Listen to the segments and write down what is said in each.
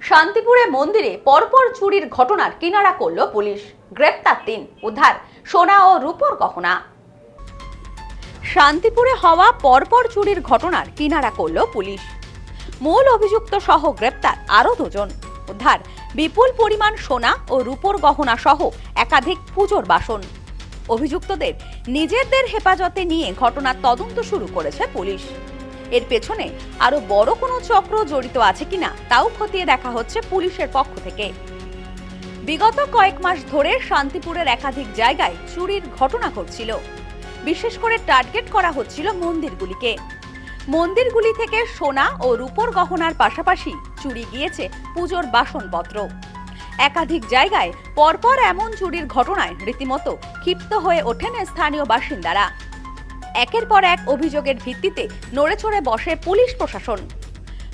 শান্তিপুরে মন্দিরে পরপর চুরির ঘটনার কিনারা করল পুলিশ। গ্রেপ্তার ৩, উদ্ধার সোনা ও রূপোর গহনা। শান্তিপুরে হওয়া পরপর চুরির ঘটনার কিনারা করল পুলিশ। মূল অভিযুক্ত সহ গ্রেপ্তার আরো ২ জন। উদ্ধার বিপুল পরিমাণ সোনা ও রূপোর গহনা সহ একাধিক পুজোর বাসন। অভিযুক্তদের নিজেদের হেফাজতে নিয়ে ঘটনার তদন্ত শুরু করেছে পুলিশ। এর পেছনে আরো বড় কোনো চক্র জড়িত আছে কিনা তাও খতিয়ে দেখা হচ্ছে পুলিশের পক্ষ থেকে। বিগত কয়েক মাস ধরে শান্তিপুরের একাধিক জায়গায় চুরির ঘটনা ঘটছিল। বিশেষ করে টার্গেট করা হচ্ছিল মন্দিরগুলিকে। মন্দিরগুলি থেকে সোনা ও রূপোর গহনার পাশাপাশি চুরি গিয়েছে পুজোর বাসনপত্র। একাধিক জায়গায় পরপর এমন চুরির ঘটনায় রীতিমতো ক্ষিপ্ত হয়ে ওঠেন স্থানীয় বাসিন্দারা। একের পর এক অভিযোগের ভিত্তিতে নড়েচড়ে বসে পুলিশ প্রশাসন।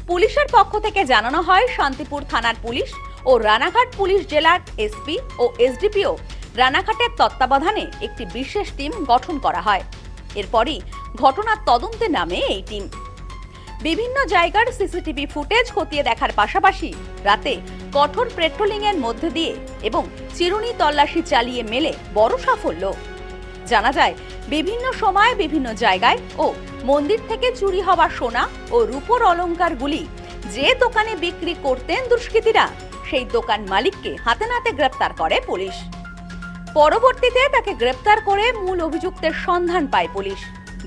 পুলিশের পক্ষ থেকে জানানো হয়, শান্তিপুর থানার পুলিশ ও রানাঘাট পুলিশ জেলার এসপি ও এসডিপিও রানাঘাটের তত্ত্বাবধানে একটি বিশেষ টিম গঠন করা হয়। এরপরই ঘটনার তদন্তে নামে এই টিম। বিভিন্ন জায়গার সিসিটিভি ফুটেজ খতিয়ে দেখার পাশাপাশি রাতে কঠোর পেট্রোলিং এর মধ্য দিয়ে এবং চিরুনি তল্লাশি চালিয়ে মেলে বড় সাফল্য। জানা যায়, বিভিন্ন সময় বিভিন্ন জায়গায় ও মন্দির থেকে চুরি হওয়া সোনা ও রূপোর অলংকারগুলি যে দোকানে বিক্রি করতেন দুষ্কৃতীরা, সেই দোকান মালিককে হাতে নাতে গ্রেপ্তার করে পুলিশ। পরবর্তীতে তাকে গ্রেপ্তার করে মূল অভিযুক্তের সন্ধান পায় পুলিশ।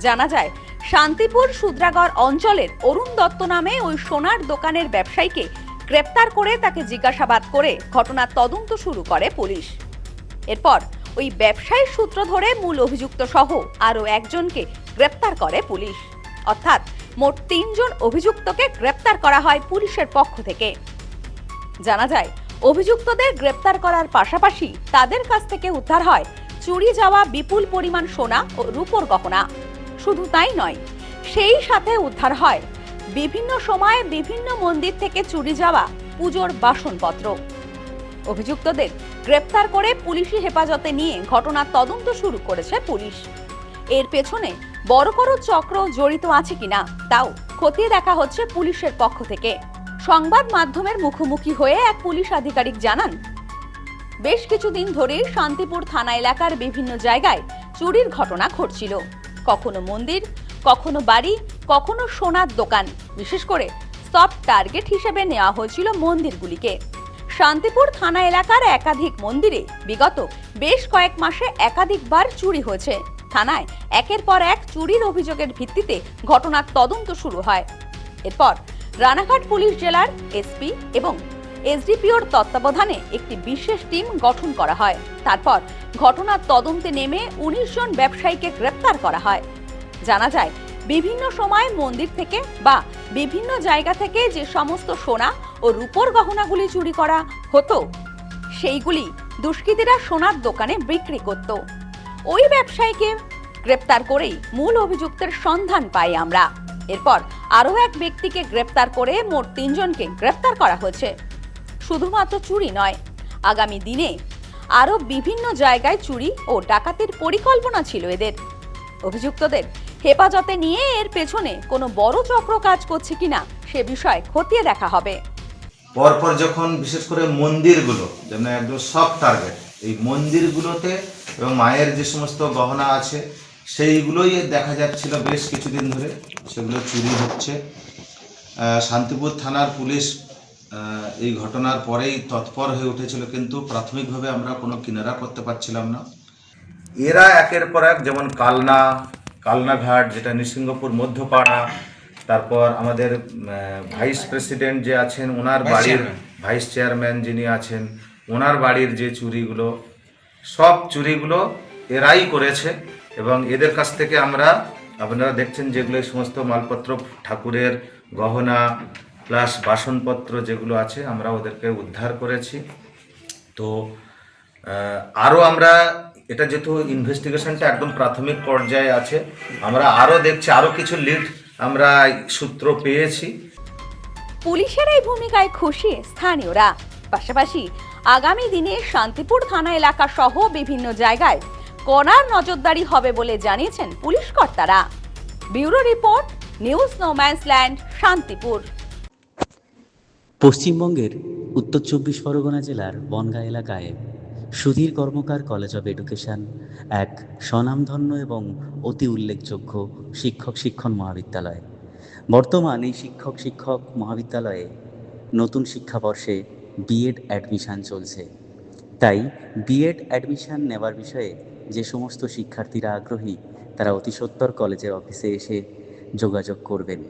জানা যায়, শান্তিপুর সুদ্রাগড় অঞ্চলের অরুণ দত্ত নামে ওই সোনার দোকানের ব্যবসায়ীকে গ্রেপ্তার করে তাকে জিজ্ঞাসাবাদ করে ঘটনার তদন্ত শুরু করে পুলিশ। এরপর ওই ব্যবসায়ীর সূত্র ধরে মূল অভিযুক্ত সহ আরো একজনকে গ্রেপ্তার করে পুলিশ। অর্থাৎ মোট ৩ জন অভিযুক্তকে গ্রেপ্তার করা হয় পুলিশের পক্ষ থেকে। জানা যায়, অভিযুক্তদের গ্রেপ্তার করার পাশাপাশি তাদের কাছ থেকে উদ্ধার হয় চুরি যাওয়া বিপুল পরিমাণ সোনা ও রূপোর গহনা। শুধু তাই নয়, সেই সাথে উদ্ধার হয় বিভিন্ন সময়ে বিভিন্ন মন্দির থেকে চুরি যাওয়া পুজোর বাসনপত্র। অভিযুক্তদের গ্রেপ্তার করে পুলিশি হেফাজতে নিয়ে ঘটনার তদন্ত শুরু করেছে পুলিশ। এর পেছনে বড় বড় চক্র জড়িত আছে কিনা তাও খতিয়ে দেখা হচ্ছে পুলিশের পক্ষ থেকে। সংবাদ মাধ্যমের মুখোমুখি হয়ে এক পুলিশ আধিকারিক জানান, বেশ কিছুদিন ধরে শান্তিপুর থানা এলাকার বিভিন্ন জায়গায় চুরির ঘটনা ঘটছিল। কখনো মন্দির, কখনো বাড়ি, কখনো সোনার দোকান। বিশেষ করে সফট টার্গেট হিসেবে নেওয়া হয়েছিল মন্দিরগুলিকে। শান্তিপুর থানা এলাকার একাধিক মন্দিরে বিগত বেশ কয়েক মাসে একাধিকবার চুরি হয়েছে। থানায় একের পর এক চুরির অভিযোগের ভিত্তিতে ঘটনার তদন্ত শুরু হয়। এরপর রানাঘাট পুলিশ জেলার এসপি এবং এসডিপিওর তত্ত্বাবধানে একটি বিশেষ টিম গঠন করা হয়। তারপর ঘটনার তদন্তে নেমে ১৯ জন ব্যবসায়ীকে গ্রেপ্তার করা হয়। জানা যায়, বিভিন্ন সময় মন্দির থেকে বা বিভিন্ন জায়গা থেকে যে সমস্ত সোনা ও রূপোর গহনাগুলি চুরি করা হতো, সেইগুলি দুষ্কৃতীরা সোনার দোকানে বিক্রি করত। ওই ব্যবসায়ীকে গ্রেপ্তার করেই মূল অভিযুক্তের সন্ধান পাই আমরা। এরপর আরো এক ব্যক্তিকে গ্রেপ্তার করে মোট ৩ জনকে গ্রেপ্তার করা হয়েছে। শুধুমাত্র চুরি নয়, আগামী দিনে আরো বিভিন্ন জায়গায় চুরি ও ডাকাতির পরিকল্পনা ছিল এদের। অভিযুক্তদের হেফাজতে নিয়ে এর পেছনে কোনো বড় চক্র কাজ করছে কিনা সে বিষয়ে খতিয়ে দেখা হবে। পরপর যখন বিশেষ করে মন্দিরগুলো যেমন একদম সফট টার্গেট, এই মন্দিরগুলোতে এবং মায়ের যে সমস্ত গহনা আছে সেইগুলোই দেখা যাচ্ছিল বেশ কিছুদিন ধরে, সেগুলো চুরি হচ্ছে। শান্তিপুর থানার পুলিশ এই ঘটনার পরেই তৎপর হয়ে উঠেছিল, কিন্তু প্রাথমিকভাবে আমরা কোনো কিনারা করতে পারছিলাম না। এরা একের পর এক, যেমন কালনাঘাট, যেটা নৃসিংহপুর মধ্যপাড়া, তারপর আমাদের ভাইস প্রেসিডেন্ট যে আছেন ওনার বাড়ির ভাইস চেয়ারম্যান যিনি আছেন ওনার বাড়ির যে চুরিগুলো, সব চুরিগুলো এরাই করেছে। এবং এদের কাছ থেকে আপনারা দেখছেন যেগুলো সমস্ত মালপত্র, ঠাকুরের গহনা প্লাস বাসনপত্র যেগুলো আছে, আমরা ওদেরকে উদ্ধার করেছি। তো আরও আমরা এটা যেহেতু ইনভেস্টিগেশনটা একদম প্রাথমিক পর্যায়ে আছে, আমরা আরও দেখছি, আরও কিছু লিড আমরা সূত্র পেয়েছি। পুলিশের এই ভূমিকায় খুশি স্থানীয়রা। পাশাপাশি আগামী দিনে শান্তিপুর থানা এলাকা সহ বিভিন্ন জায়গায় কড়া নজরদারি হবে বলে জানিয়েছেন পুলিশ কর্তারা। Bureau report, news no man's land, Shantipur. পশ্চিমবঙ্গের উত্তর চব্বিশ পরগনা জেলার বনগাঁ এলাকায় সুধীর কর্মকার কলেজ অব এডুকেশন এক স্বনামধন্য এবং অতি উল্লেখযোগ্য শিক্ষণ মহাবিদ্যালয়। বর্তমান এই শিক্ষক মহাবিদ্যালয়ে নতুন শিক্ষাবর্ষে বিএড অ্যাডমিশান চলছে। তাই বিএড অ্যাডমিশান নেওয়ার বিষয়ে যে সমস্ত শিক্ষার্থীরা আগ্রহী তারা অতি সত্বর কলেজের অফিসে এসে যোগাযোগ করবেন।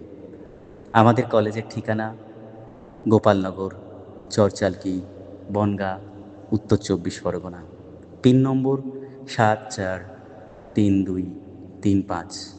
আমাদের কলেজের ঠিকানা গোপালনগর, চরচালকি, বনগাঁ, উত্তর চব্বিশ পরগনা। পিন নম্বর 743235।